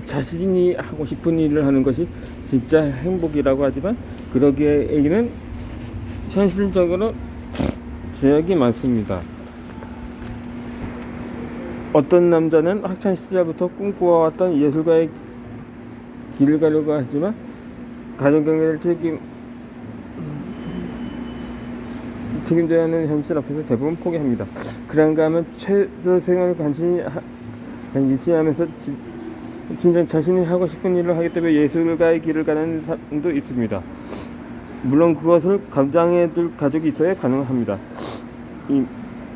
자신이 하고 싶은 일을 하는 것이 진짜 행복이라고 하지만 그러기에는 현실적으로 제약이 많습니다. 어떤 남자는 학창 시절부터 꿈꿔왔던 예술가의 길을 가려고 하지만 가정경제를 책임져야 하는 현실 앞에서 대부분 포기합니다. 그런가 하면 최저 생활을 간신히 유지하면서 진짜 자신이 하고 싶은 일을 하기 때문에 예술가의 길을 가는 사람도 있습니다. 물론 그것을 감당해 둘 가족이 있어야 가능합니다. 이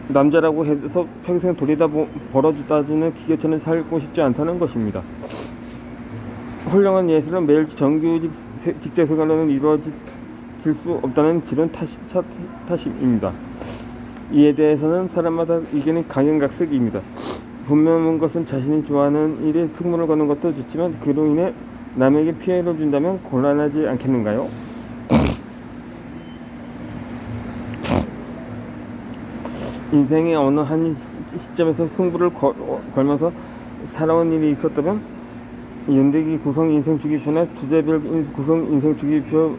남자라고 해서 평생 돌이다 벌어주다주는 기계처럼 살고 싶지 않다는 것입니다. 훌륭한 예술은 매일 정규직 직장생활로는 이루어질 수 없다는 지론 탓입니다. 이에 대해서는 사람마다 의견이 각양각색입니다. 분명한 것은 자신이 좋아하는 일에 승부를 거는 것도 좋지만 그로 인해 남에게 피해를 준다면 곤란하지 않겠는가요? 인생의 어느 한 시점에서 승부를 걸면서 살아온 일이 있었다면 연대기 구성 인생 주기표나 주제별 구성 인생 주기표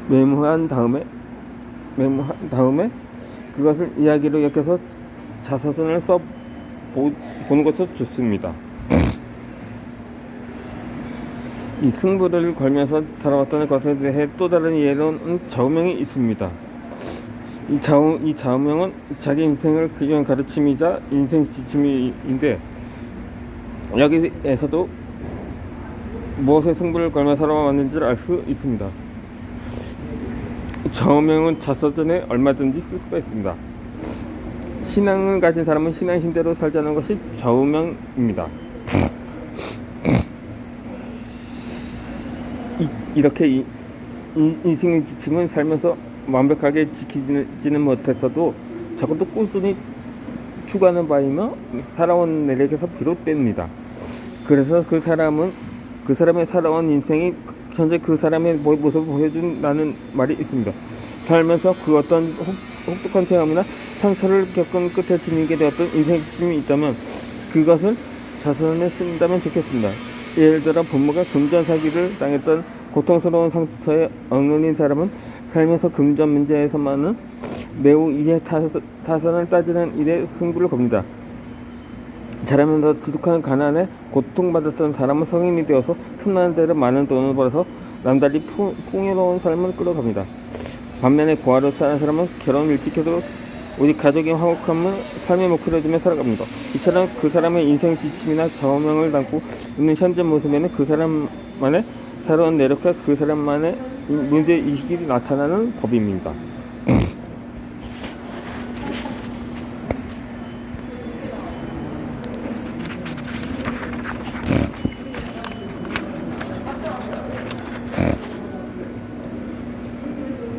메모한 다음에 그것을 이야기로 엮여서 자서전을 보는 것도 좋습니다. 이 승부를 걸면서 살아왔다는 것에 대해 또 다른 예로는 좌우명이 있습니다. 이 좌우명은 자기 인생을 위한 가르침이자 인생 지침인데 여기에서도 무엇에 승부를 걸며 살아왔는지를 알 수 있습니다. 좌우명은 자서전에 얼마든지 쓸 수가 있습니다. 신앙을 가진 사람은 신앙심대로 살자는 것이 좌우명입니다. 이렇게 인생의 지침은 살면서 완벽하게 지키지는 못했어도 적어도 꾸준히 추구하는 바이며 살아온 내력에서 비롯됩니다. 그래서 그 사람의 살아온 인생이 현재 그 사람의 모습을 보여준다는 말이 있습니다. 살면서 그 어떤 혹독한 체험이나 상처를 겪은 끝에 지니게 되었던 인생 지침이 있다면 그것을 자서전에 쓴다면 좋겠습니다. 예를 들어 부모가 금전 사기를 당했던 고통스러운 상처에 얽매인 사람은 살면서 금전 문제에서만은 매우 이해 타선을 따지는 일에 승부를 겁니다. 자라면서 지독한 가난에 고통받았던 사람은 성인이 되어서 틈나는 대로 많은 돈을 벌어서 남달리 풍요로운 삶을 끌어갑니다. 반면에 고아로 사는 사람은 결혼을 일찍 해도 오직 가족의 화목함을 삶의 목표로 주며 살아갑니다. 이처럼 그 사람의 인생 지침이나 좌우명을 담고 있는 현재 모습에는 그 사람만의 살아온 내력과 그 사람만의 문제의식이 나타나는 법입니다.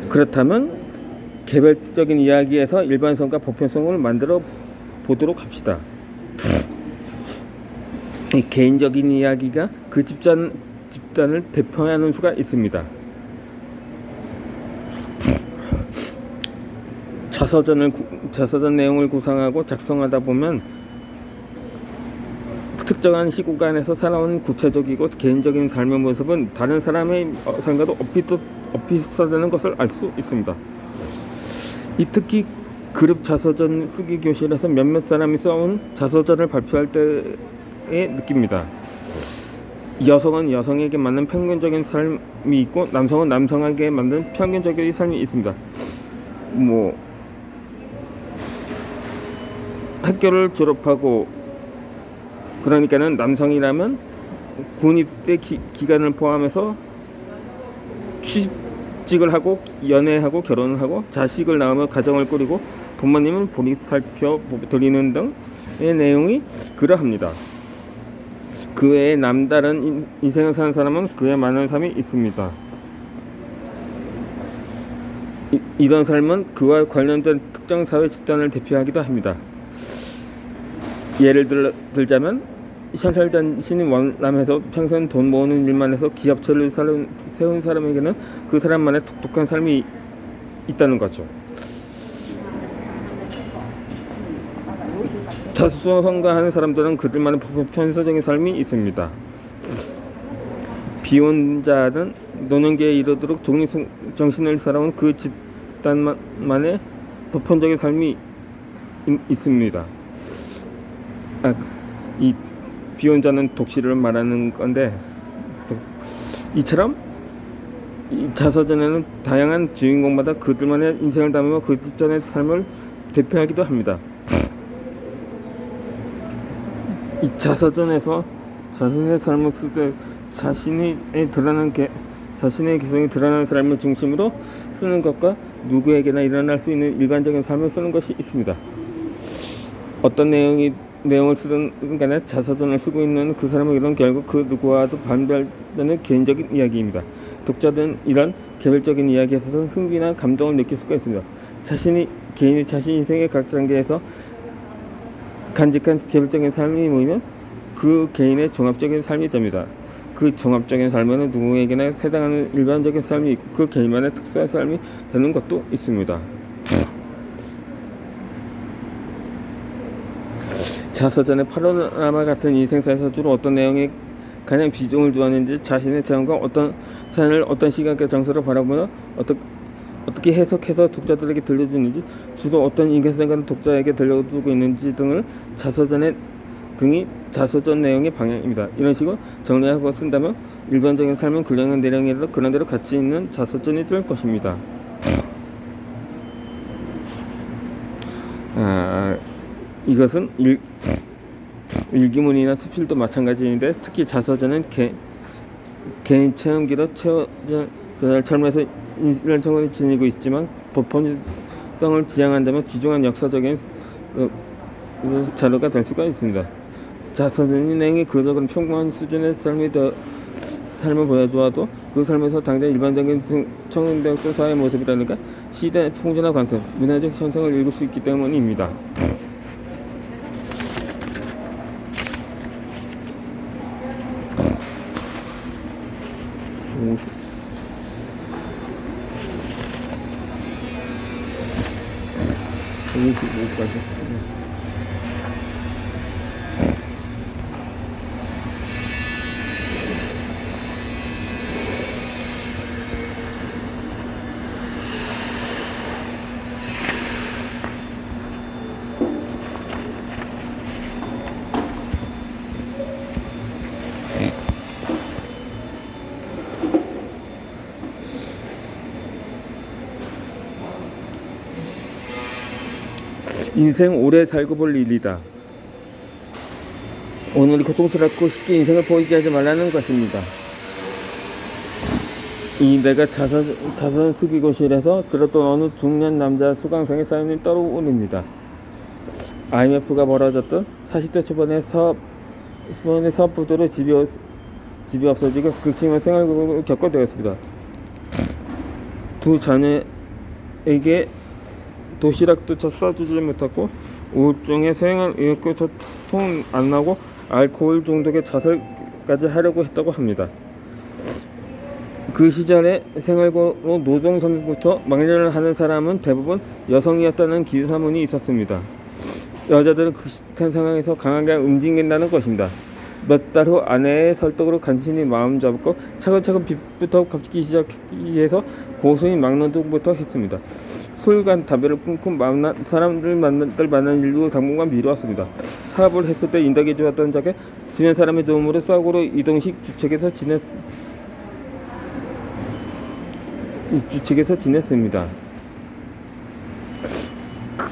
그렇다면 개별적인 이야기에서 일반성과 보편성을 만들어 보도록 합시다. 이 개인적인 이야기가 그 집단을 대표하는 수가 있습니다. 자서전 내용을 구상하고 작성하다 보면 특정한 시구간에서 살아온 구체적이고 개인적인 삶의 모습은 다른 사람의 삶과도 비슷하다는 것을 알 수 있습니다. 이 특히 그룹 자서전 쓰기 교실에서 몇몇 사람이 써온 자서전을 발표할 때에 느낍니다. 여성은 여성에게 맞는 평균적인 삶이 있고 남성은 남성에게 맞는 평균적인 삶이 있습니다. 학교를 졸업하고 그러니까는 남성이라면 군입대 기간을 포함해서 취직을 하고 연애하고 결혼을 하고 자식을 낳으며 가정을 꾸리고 부모님을 보살펴 드리는 등의 내용이 그러합니다. 그 외에 남다른 인생을 사는 사람은 그에 많은 삶이 있습니다. 이런 삶은 그와 관련된 특정 사회 집단을 대표하기도 합니다. 예를 들자면 현혈단신이 월남에서 평생 돈 모으는 일만 해서 기업체를 세운 사람에게는 그 사람만의 독특한 삶이 있다는 거죠. 자수성가하는 사람들은 그들만의 편서적인 삶이 있습니다. 비혼자는 노년기에 이르도록 독립정신을 살아온 그 집단만의 보편적인 삶이 있습니다. 이 비혼자는 독실을 말하는 건데, 이처럼 이 자서전에는 다양한 주인공마다 그들만의 인생을 담으며 그 집단의 삶을 대표하기도 합니다. 이 자서전에서 자신의 삶을 쓸 때 자신의 개성이 드러나는 삶을 중심으로 쓰는 것과 누구에게나 일어날 수 있는 일반적인 삶을 쓰는 것이 있습니다. 어떤 내용을 쓰든 간에 자서전을 쓰고 있는 그 사람의 이런 결국 그 누구와도 반별되는 개인적인 이야기입니다. 독자들은 이런 개별적인 이야기에서 흥미나 감동을 느낄 수가 있습니다. 개인이 자신 인생의 각 단계에서 간직한 개별적인 삶이 모이면 그 개인의 종합적인 삶이 됩니다. 그 종합적인 삶에는 누구에게나 해당하는 일반적인 삶이 있고 그 개인만의 특수한 삶이 되는 것도 있습니다. 자서전의 파노라마 같은 인생사에서 주로 어떤 내용에 가장 비중을 두었는지, 자신의 체험과 어떤 사연을 어떤 시각의 정서로 바라보며 어떻게 해석해서 독자들에게 들려주는지, 주로 어떤 인간성과는 독자에게 들려주고 있는지 등을 등이 자서전 내용의 방향입니다. 이런 식으로 정리하고 쓴다면 일반적인 삶은 그냥 내용이라도 그런대로 가치 있는 자서전이 될 것입니다. 이것은 일기문이나 수필도 마찬가지인데, 특히 자서전은 개인 체험기로 철면에서 일반적으로 지니고 있지만 보편성을 지향한다면 귀중한 역사적인 자료가 될 수가 있습니다. 자서전 내용이 그적은 평범한 수준의 삶을 보여주어도 그 삶에서 당대 일반적인 청대학교 사회 모습이라든가 시대 풍조나 관습, 문화적 현상을 읽을 수 있기 때문입니다. 인생 오래 살고 볼 일이다. 오늘이 고통스럽고 쉽게 인생을 포기하지 말라는 것입니다. 내가 자선 수기고실에서 들었던 어느 중년 남자 수강생의 사연이 떠오릅니다. IMF가 벌어졌던 40대 초반에 사업 부도로 집이 없어지고 극심한 생활고를 겪게 되었습니다. 두 자녀에게 도시락도 싸주지 못하고 우울증에 생활 의욕과 소통 안 나고 알코올 중독에 자살까지 하려고 했다고 합니다. 그 시절에 생활고로 노동선부터 막내를 하는 사람은 대부분 여성이었다는 기사문이 있었습니다. 여자들은 극심한 상황에서 강하게 움직인다는 것입니다. 몇 달 후 아내의 설득으로 간신히 마음 잡고 차근차근 빚부터 갚기 시작해서 고소인 막노동부터 했습니다. 술과 담배를 끊고 사람들 만난 일도 당분간 미루었습니다. 사업을 했을 때 인덕이 좋았던 적에 주변 사람의 도움으로 싸구려 이동식 주택에서 지냈습니다.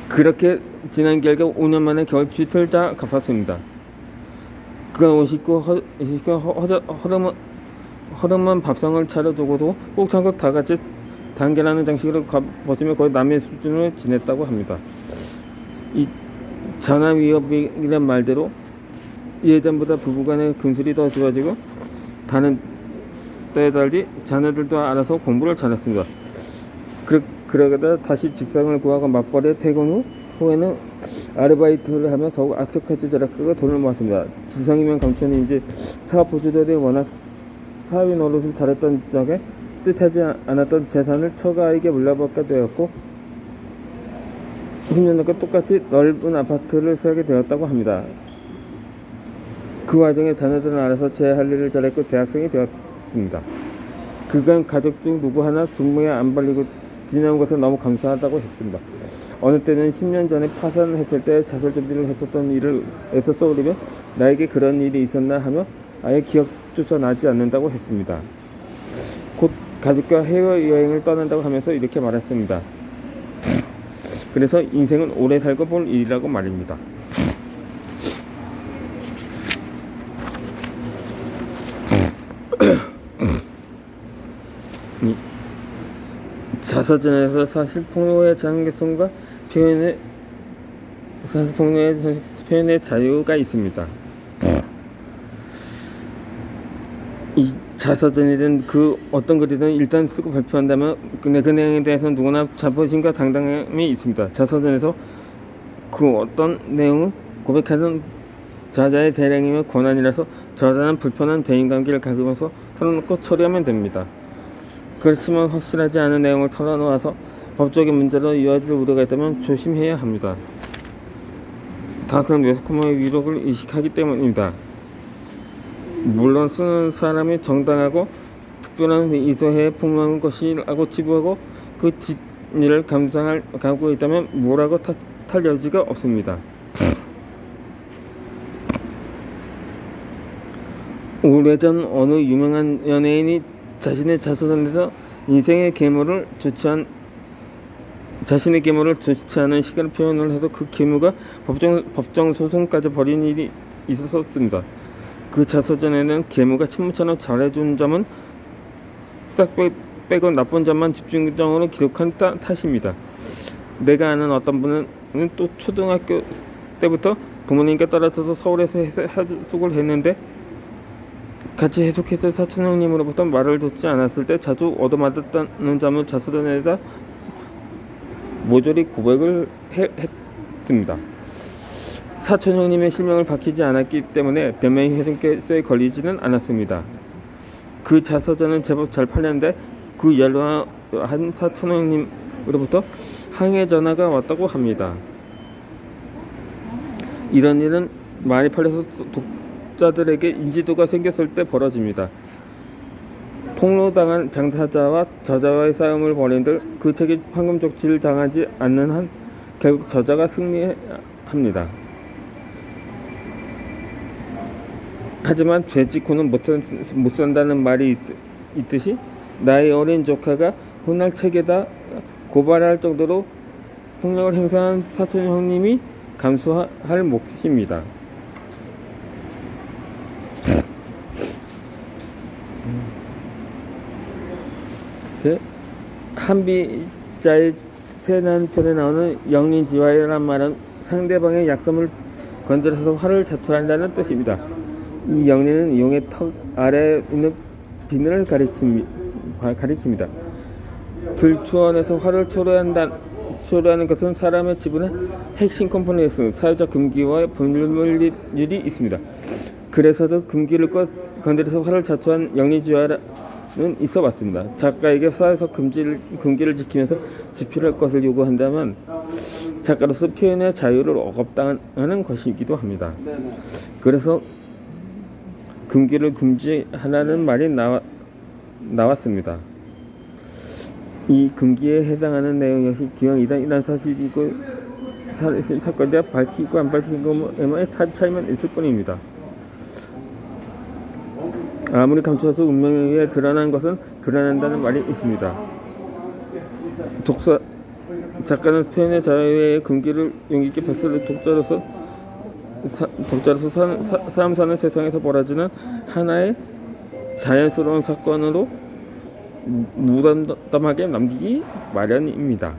그렇게 지난 결과 5년 만에 겨우 빚을 다 갚았습니다. 그가 옷 입고 허름한 밥상을 차려두고도 꼭 참고 다 같이 단계라는 장식으로 벗으며 거의 남의 수준으로 지냈다고 합니다. 이 자나위협이란 말대로 예전보다 부부간의 금슬이 더 좋아지고 다른 때에 달리 자녀들도 알아서 공부를 잘했습니다. 그러다 다시 직장을 구하고 맞벌이에 퇴근 후에는 아르바이트를 하며 더욱 악착같이 자락하고 돈을 모았습니다. 지성이면 강천인지 사업 보조들이 워낙 사회 노릇을 잘했던 적에 뜻하지 않았던 재산을 처가에게 물려받게 되었고, 20년 전과 똑같이 넓은 아파트를 살게 되었다고 합니다. 그 와중에 자녀들은 알아서 제 할 일을 잘했고 대학생이 되었습니다. 그간 가족 중 누구 하나 중무에 안 발리고 지내온 것에 너무 감사하다고 했습니다. 어느 때는 10년 전에 파산했을 때 자살 준비를 했었던 일을 애써 써오르며 나에게 그런 일이 있었나 하며 아예 기억조차 나지 않는다고 했습니다. 곧 가족과 해외여행을 떠난다고 하면서 이렇게 말했습니다. 그래서 인생은 오래 살고 볼 일이라고 말입니다. 자서전에서 사실폭로의 장기성과 표현의 자유가 있습니다. 이 자서전이든 그 어떤 글이든 일단 쓰고 발표한다면 그 내용에 대해서는 누구나 자부심과 당당함이 있습니다. 자서전에서 그 어떤 내용을 고백하는 저자의 대량이며 권한이라서 저자는 불편한 대인관계를 가지면서 털어놓고 처리하면 됩니다. 그렇지만 확실하지 않은 내용을 털어놓아서 법적인 문제로 이어질 우려가 있다면 조심해야 합니다. 다수는 매스컴의 위력을 의식하기 때문입니다. 물론 쓰는 사람이 정당하고 특별한 의도에 폭로한 것이라고 치부하고 그 뒷일을 감상할 각오가 있다면 뭐라고 탓할 여지가 없습니다. 오래전 어느 유명한 연예인이 자신의 자서전에서 자신의 계모를 좋지 않은 시간을 표현을 해서 그 계모가 법정 소송까지 벌인 일이 있었습니다. 그 자서전에는 계모가 친모처럼 잘해준 점은 싹 빼고 나쁜 점만 집중적으로 기록한 탓입니다. 내가 아는 어떤 분은 또 초등학교 때부터 부모님께 따라서서 서울에서 해숙을 했는데 같이 해숙했을 사촌 형님으로부터 말을 듣지 않았을 때 자주 얻어맞았다는 점을 자서전에다 모조리 고백을 했습니다. 사촌 형님의 실명을 밝히지 않았기 때문에 변명의 훼손죄에 걸리지는 않았습니다. 그 자서전은 제법 잘 팔렸는데 그 연로한 사촌 형님으로부터 항해 전화가 왔다고 합니다. 이런 일은 많이 팔려서 독자들에게 인지도가 생겼을 때 벌어집니다. 폭로당한 당사자와 저자와의 싸움을 벌인들 그 책이 황금 적치를 당하지 않는 한 결국 저자가 승리합니다. 하지만 죄 짓고는 못 산다는 말이 있듯이 나이 어린 조카가 훗날 책에다 고발할 정도로 폭력을 행사한 사촌 형님이 감수할 몫입니다. 한비자의 세난편에 나오는 영린지화라는 말은 상대방의 약점을 건드려서 화를 자초한다는 뜻입니다. 이 영린은 용의 턱 아래에 있는 비늘을 가리킵니다. 불추원에서 화를 초래하는 것은 사람의 지분의 핵심 컴포넌트 사회적 금기와 분류율이 있습니다. 그래서도 금기를 건드려서 화를 자초한 영린지화는 있어 왔습니다. 작가에게 사회적 금기를 지키면서 집필할 것을 요구한다면 작가로서 표현의 자유를 억압당하는 것이기도 합니다. 그래서 금기를 금지하라는 말이 나왔습니다. 이 금기에 해당하는 내용 역시 기왕 이런 사실이고 사건에 밝히고 안 밝히고의 차이만 있을 뿐입니다. 아무리 감춰서 운명에 의해 드러난 것은 드러난다는 말이 있습니다. 작가는 표현의 자유의 금기를 용기 있게 발설해 독자로서 사람 사는 세상에서 벌어지는 하나의 자연스러운 사건으로 무덤덤하게 남기기 마련입니다.